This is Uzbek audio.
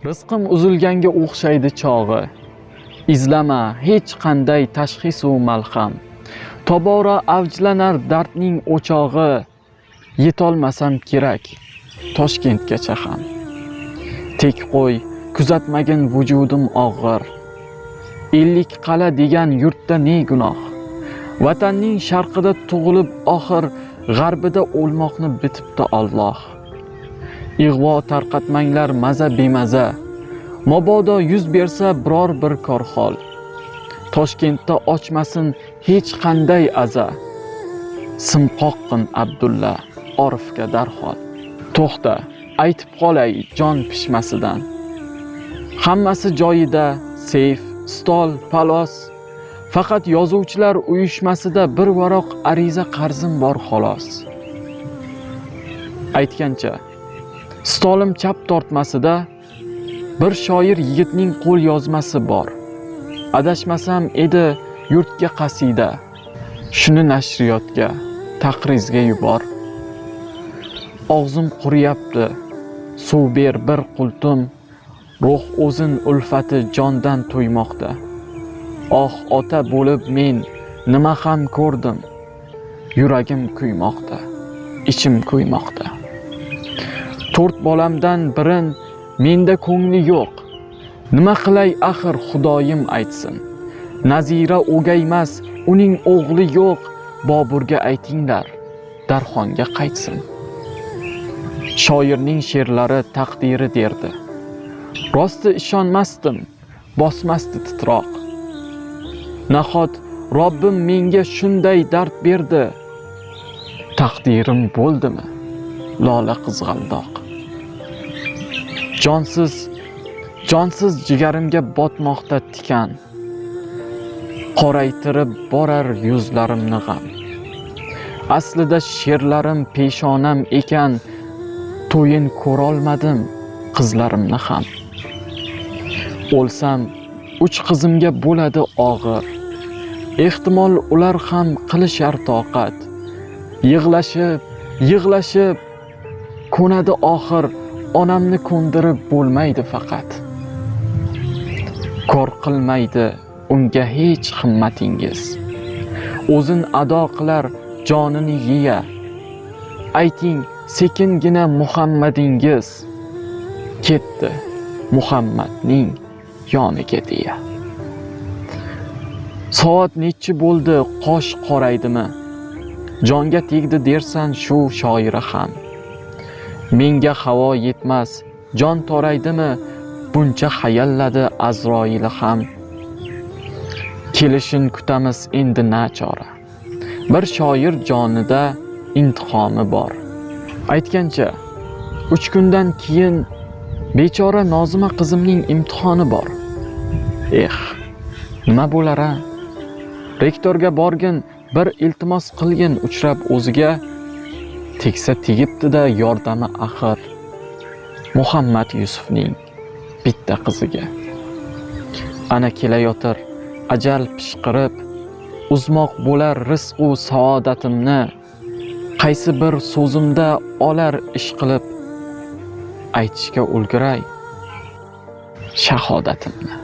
Rizqim uzilganga o'xshaydi chog'i. Izlama hech qanday tashxis u malham. Tobora avjlanar dardning o'chog'i. Yetolmasam kerak Toshkentgacha ham. Tek qo'y, kuzatmagin vujudim og'ir. 50 qala degan yurtda ne gunoh. Vatanning sharqida tug'ilib oxir g'arbida o'lmoqni bitibdi Alloh. Ig'vo tarqatmanglar maza bemaza. Mabodo yuz bersa biror bir korxol. Toshkentda ochmasin hech qanday aza. Simqoqqin Abdulla Orifga darhol. To'xta, aytib qolay jon pishmasidan. Hammasi joyida, seyf, stol, palos. Faqat yozuvchilar uyushmasida bir varoq ariza qarzim bor xolos. Aytgancha, stolim chap tortmasida bir shoir yigitning qo'l yozmasi bor. Adashmasam edi yurtga qasida. Shuni nashriyotga, taqrizga yubor. Og'zim quriyapti, suv ber bir qultum. Ruh o'zin ulfati jondan to'ymoqda. Oh ota bo'lib men nima ham ko'rdim. Yuragim kuymoqda, ichim kuymoqda. 4 bolamdan birin menda ko'ngli yo'q. Nima qilay axir Xudoyim aytsin. Nazira o'gaymas, uning o'g'li yo'q. Boburga aytinglar, Darxonga qaytsin. Shoirning she'rlari taqdiri derdi. Rosti ishonmasdim, bosmasdi titroq. Nahot Robbim menga shunday dard berdi. Taqdirim bo'ldimi? Lola qizg'aldoq. Jonsiz jigarimga botmoqda tikan. Qoraytirib borar yuzlarimni g'am. Aslida she'rlarim peshonam ekan, to'yin ko'rolmadim qizlarimni ham. O'lsam 3 qizimga bo'ladi og'ir. Ehtimol ular ham qilishar toqat. Yig'lashib ko'nadi oxir, onamni ko'ndirib bo'lmaydi faqat. Kor qilmaydi unga hech himmatingiz. O'zin ado qilar jonini yiya. Ayting sekingina Muhammadingiz ketdi Muhammadning yoniga deya. Soat nechi bo'ldi qosh qoraydimi? Jonga tegdi dersan shu shoira ham. Menga havo yetmas, jon toraydimi? Buncha hayalladi Azroili ham. Kelishin kutamiz endi nachora. Bir shoir jonida intiqomi bor. Aytgancha 3 kundan keyin bechora Nozima qizimning imtihoni bor. Nima bo'lar-a? Rektorga borgin, bir iltimos qilgin uchrab o'ziga. Tegsa tegibdi-da yordami axir Muhammad Yusufning bitta qiziga. Ana kelayotir ajal pishqirib, uzmoq bo'lar rizq u saodatimni. Qaysi bir so'zimda olar ish qilib, aytishga ulguray shahodatimni.